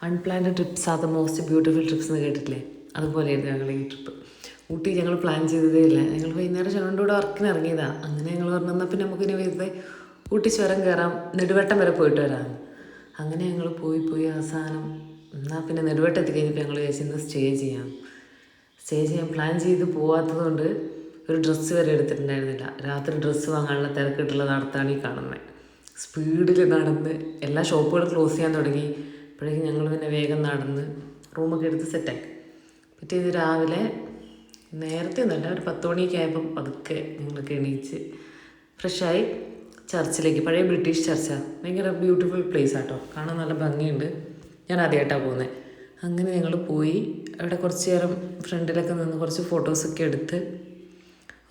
Unplanned TRIPS are the most beautiful TRIPS എന്ന് കേട്ടിട്ടില്ലേ? അതുപോലെയായിരുന്നു ഞങ്ങൾ ഈ ട്രിപ്പ്. ഊട്ടി ഞങ്ങൾ പ്ലാൻ ചെയ്തതേ ഇല്ല. ഞങ്ങൾ വൈകുന്നേരം ഷെനോൻ്റെ കൂടെ വർക്കിന് ഇറങ്ങിയതാണ്. അങ്ങനെ ഞങ്ങൾ പറഞ്ഞു എന്നാൽ പിന്നെ നമുക്കിനി വെറുതെ ഊട്ടി ചുരം കയറാം, നെടുവട്ടം വരെ പോയിട്ട് വരാം. അങ്ങനെ ഞങ്ങൾ പോയി അവസാനം എന്നാൽ പിന്നെ നെടുവട്ടം എത്തിക്കഴിഞ്ഞപ്പോൾ ഞങ്ങൾ വിചാരിച്ചിരുന്നത് സ്റ്റേ ചെയ്യാൻ പ്ലാൻ ചെയ്ത് പോകാത്തത് കൊണ്ട് ഒരു ഡ്രസ്സ് വരെ എടുത്തിട്ടുണ്ടായിരുന്നില്ല. രാത്രി ഡ്രസ്സ് വാങ്ങാനുള്ള തിരക്കിട്ടുള്ള നടത്താണ് ഈ കാണുന്നത്. സ്പീഡിൽ നടന്ന് എല്ലാ ഷോപ്പുകളും ക്ലോസ് ചെയ്യാൻ തുടങ്ങി. അപ്പോഴേക്കും ഞങ്ങൾ പിന്നെ വേഗം നടന്ന് റൂമൊക്കെ എടുത്ത് സെറ്റായി. പിറ്റേന്ന് രാവിലെ നേരത്തെ ഒന്നുമല്ല, ഒരു 10 മണിയൊക്കെ ആയപ്പം പതുക്കെ ഞങ്ങളൊക്കെ എണീച്ച് ഫ്രഷായി ചർച്ചിലേക്ക്. പഴയ ബ്രിട്ടീഷ് ചർച്ചാണ്. ഭയങ്കര ബ്യൂട്ടിഫുൾ പ്ലേസ് ആട്ടോ, കാണാൻ നല്ല ഭംഗിയുണ്ട്. ഞാൻ ആദ്യമായിട്ടാണ് പോകുന്നത്. അങ്ങനെ ഞങ്ങൾ പോയി അവിടെ കുറച്ച് നേരം ഫ്രണ്ടിലൊക്കെ നിന്ന് കുറച്ച് ഫോട്ടോസൊക്കെ എടുത്ത്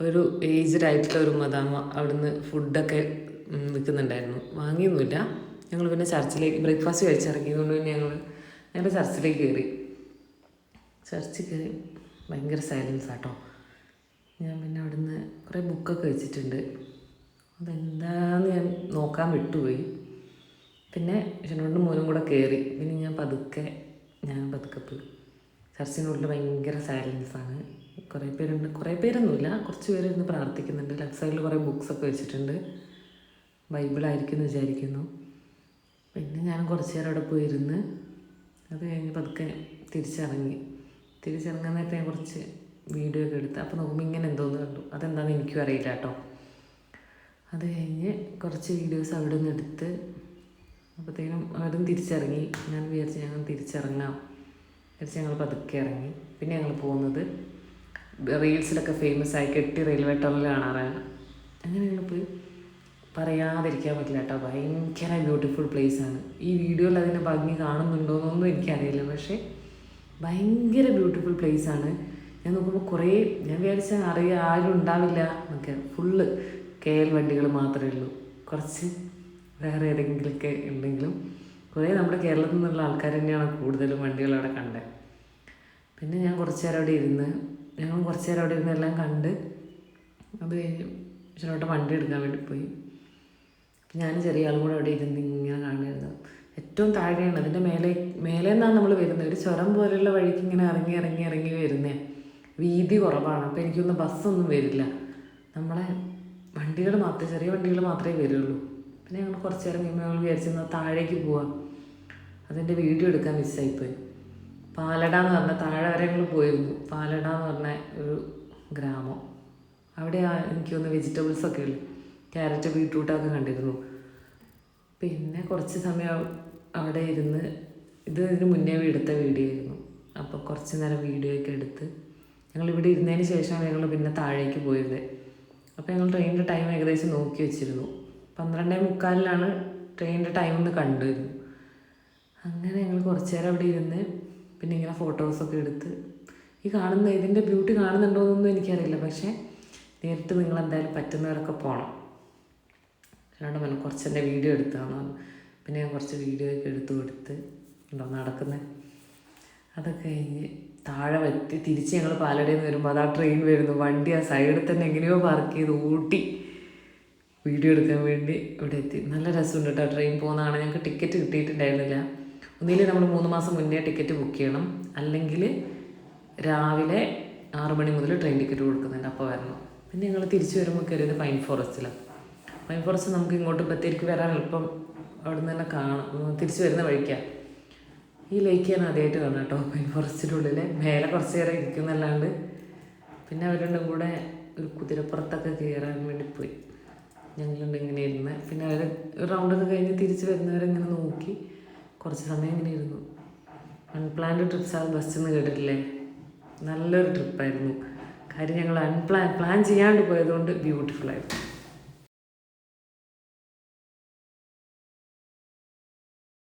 ഒരു ഏജ്ഡ് ആയിട്ടുള്ള ഒരു മദാമ അവിടുന്ന് ഫുഡൊക്കെ നിൽക്കുന്നുണ്ടായിരുന്നു. വാങ്ങിയൊന്നുമില്ല. ഞങ്ങൾ പിന്നെ ചർച്ചിലേക്ക് ബ്രേക്ക്ഫാസ്റ്റ് കഴിച്ചിറങ്ങിയതുകൊണ്ട് പിന്നെ ഞങ്ങൾ ചർച്ചിലേക്ക് കയറി. ചർച്ചിൽ കയറി ഭയങ്കര സൈലൻസ് ആട്ടോ. ഞാൻ പിന്നെ അവിടുന്ന് കുറേ ബുക്കൊക്കെ വെച്ചിട്ടുണ്ട്. അതെന്താണെന്ന് ഞാൻ നോക്കാൻ വിട്ടുപോയി. പിന്നെ ഷെനോണ്ടും മോനും കൂടെ കയറി. പിന്നെ ഞാൻ പതുക്കെ പോയി. ചർച്ചിനുള്ളിൽ ഭയങ്കര സൈലൻസാണ്. കുറേ പേരൊന്നുമില്ല, കുറച്ച് പേരിരുന്ന് പ്രാർത്ഥിക്കുന്നുണ്ട്. ലെഫ്റ്റ് സൈഡിൽ കുറേ ബുക്സൊക്കെ വെച്ചിട്ടുണ്ട്. ബൈബിളായിരിക്കും എന്ന് വിചാരിക്കുന്നു. പിന്നെ ഞാൻ കുറച്ച് നേരം അവിടെ പോയിരുന്ന് അത് കഴിഞ്ഞ് പതുക്കെ തിരിച്ചിറങ്ങാൻ നേരത്തെ ഞാൻ കുറച്ച് വീഡിയോ ഒക്കെ എടുത്ത്. അപ്പോൾ നോക്കുമ്പോൾ ഇങ്ങനെ എന്തോന്ന് കണ്ടു. അതെന്താണെന്ന് എനിക്കും അറിയില്ല കേട്ടോ. അത് കഴിഞ്ഞ് കുറച്ച് വീഡിയോസ് അവിടെ നിന്ന് എടുത്ത് അപ്പോഴത്തേനും അവിടെ നിന്ന് തിരിച്ചിറങ്ങി. ഞാൻ വിചാരിച്ച് ഞങ്ങൾ ഞങ്ങൾ പതുക്കെ ഇറങ്ങി. പിന്നെ ഞങ്ങൾ പോകുന്നത് റീൽസിലൊക്കെ ഫേമസ് ആയി കെട്ടി റെയിൽവേ ടണൽ കാണാറാണ്. അങ്ങനെ ഞങ്ങൾ പോയി. പറയാതിരിക്കാൻ പറ്റില്ല കേട്ടോ, ഭയങ്കര ബ്യൂട്ടിഫുൾ പ്ലേസാണ്. ഈ വീഡിയോയിൽ അതിൻ്റെ ഭംഗി കാണുന്നുണ്ടോയെന്നൊന്നും എനിക്കറിയില്ല, പക്ഷേ ഭയങ്കര ബ്യൂട്ടിഫുൾ പ്ലേസാണ്. ഞാൻ നോക്കുമ്പോൾ ഞാൻ വിചാരിച്ച ആരും ഉണ്ടാവില്ല എന്നൊക്കെ. ഫുള്ള് KL വണ്ടികൾ മാത്രമേ ഉള്ളൂ. കുറച്ച് വേറെ ഏതെങ്കിലുമൊക്കെ ഉണ്ടെങ്കിലും കുറേ നമ്മുടെ കേരളത്തിൽ നിന്നുള്ള ആൾക്കാർ തന്നെയാണ് കൂടുതലും വണ്ടികൾ അവിടെ കണ്ടത്. പിന്നെ ഞാൻ കുറച്ച് നേരം അവിടെ ഇരുന്ന് എല്ലാം കണ്ട് അത് കഴിഞ്ഞ് ഇച്ചിരോട്ട് വണ്ടി എടുക്കാൻ വേണ്ടി പോയി. ഞാൻ ചെറിയ ആളും കൂടെ അവിടെ ഇരുന്ന് ഇങ്ങനെ കാണുമായിരുന്നു. ഏറ്റവും താഴെയാണ്, അതിൻ്റെ മേലെ നിന്നാണ് നമ്മൾ വരുന്നത്. ഒരു ചുരം പോലെയുള്ള വഴിക്ക് ഇങ്ങനെ ഇറങ്ങി വരുന്നേ. വീതി കുറവാണ്. അപ്പോൾ എനിക്കൊന്നും ബസ്സൊന്നും വരില്ല. നമ്മളെ ചെറിയ വണ്ടികൾ മാത്രമേ വരുള്ളൂ. പിന്നെ ഞങ്ങൾ കുറച്ച് നേരം കഴിയുമ്പോൾ ഞങ്ങൾ വിചാരിച്ചിരുന്നത് താഴേക്ക് പോവാം. അതിൻ്റെ വീഡിയോ എടുക്കാൻ മിസ്സായിപ്പോയി. പാലട എന്ന് പറഞ്ഞാൽ താഴെ വരെ ഞങ്ങൾ പോയിരുന്നു. പാലട എന്ന് പറഞ്ഞ ഒരു ഗ്രാമം. അവിടെ എനിക്കൊന്ന് വെജിറ്റബിൾസൊക്കെ ഉള്ളു, ക്യാരറ്റ് ബീട്രൂട്ടൊക്കെ കണ്ടിരുന്നു. പിന്നെ കുറച്ച് സമയം അവിടെ ഇരുന്ന് ഇതിന് മുന്നേ എടുത്ത വീഡിയോ ആയിരുന്നു. അപ്പോൾ കുറച്ച് നേരം വീഡിയോ ഒക്കെ എടുത്ത് ഞങ്ങളിവിടെ ഇരുന്നതിന് ശേഷമാണ് ഞങ്ങൾ പിന്നെ താഴേക്ക് പോയത്. അപ്പോൾ ഞങ്ങൾ ട്രെയിനിൻ്റെ ടൈം ഏകദേശം നോക്കി വെച്ചിരുന്നു. 12:45 ട്രെയിനിൻ്റെ ടൈം ഒന്ന് കണ്ടുവരുന്നു. അങ്ങനെ ഞങ്ങൾ കുറച്ച് നേരം അവിടെ ഇരുന്ന് പിന്നെ ഇങ്ങനെ ഫോട്ടോസൊക്കെ എടുത്ത് ഇതിൻ്റെ ബ്യൂട്ടി കാണുന്നുണ്ടോയെന്നൊന്നും എനിക്കറിയില്ല, പക്ഷേ നേരിട്ട് നിങ്ങളെന്തായാലും പറ്റുന്നവരൊക്കെ പോകണം. അതുകൊണ്ട് പിന്നെ കുറച്ച് എൻ്റെ വീഡിയോ എടുത്താണോ. പിന്നെ ഞാൻ കുറച്ച് വീഡിയോ ഒക്കെ എടുത്ത് കൊടുത്ത് നടക്കുന്നത്. അതൊക്കെ കഴിഞ്ഞ് താഴെ എത്തി തിരിച്ച് ഞങ്ങൾ പാലടയിൽ നിന്ന് വരുമ്പോൾ അതാ ട്രെയിൻ വരുന്നു. വണ്ടി ആ സൈഡിൽ തന്നെ എങ്ങനെയോ പാർക്ക് ചെയ്ത് ഊട്ടി വീഡിയോ എടുക്കാൻ വേണ്ടി ഇവിടെ എത്തി. നല്ല രസമുണ്ട് കേട്ടോ ട്രെയിൻ പോകുന്നതാണ്. ഞങ്ങൾക്ക് ടിക്കറ്റ് കിട്ടിയിട്ടുണ്ടായിരുന്നില്ല. ഒന്നുകിൽ നമ്മൾ 3 മാസം മുന്നേ ടിക്കറ്റ് ബുക്ക് ചെയ്യണം, അല്ലെങ്കിൽ രാവിലെ 6 മണി മുതൽ ട്രെയിൻ ടിക്കറ്റ് കൊടുക്കുന്നുണ്ട്, അപ്പോൾ വരണം. പിന്നെ ഞങ്ങൾ തിരിച്ച് വരുമ്പോൾ കയറിയത് പൈൻ ഫോറസ്റ്റിലാണ്. പൈൻ ഫോറസ്റ്റ് നമുക്ക് ഇങ്ങോട്ട് ബത്തേരിക്ക് വരാൻ എളുപ്പം അവിടെ നിന്ന് തന്നെ കാണാം. തിരിച്ച് വരുന്ന വഴിക്കാണ്. ഈ ലേക്ക് ഞാൻ ആദ്യമായിട്ട് കാണാം കേട്ടോ. പൈൻ ഫോറസ്റ്റിൻ്റെ ഉള്ളിൽ മേലെ കുറച്ച് നേരം ഇരിക്കുന്നല്ലാണ്ട്. പിന്നെ അവരുടെ കൂടെ ഒരു കുതിരപ്പുറത്തൊക്കെ കയറാൻ വേണ്ടി പോയി. ഞങ്ങളുണ്ട് ഇങ്ങനെ ഇരുന്ന്. പിന്നെ അവർ റൗണ്ടൊക്കെ കഴിഞ്ഞ് തിരിച്ച് വരുന്നവരെങ്ങനെ നോക്കി കുറച്ച് സമയം ഇങ്ങനെ ഇരുന്നു. അൺപ്ലാൻഡ് ട്രിപ്സ് ആ ബസ് എന്ന് കേട്ടിട്ടില്ലേ? നല്ലൊരു ട്രിപ്പായിരുന്നു. കാര്യം ഞങ്ങൾ പ്ലാൻ ചെയ്യാണ്ട് പോയതുകൊണ്ട് ബ്യൂട്ടിഫുള്ളായിരുന്നു.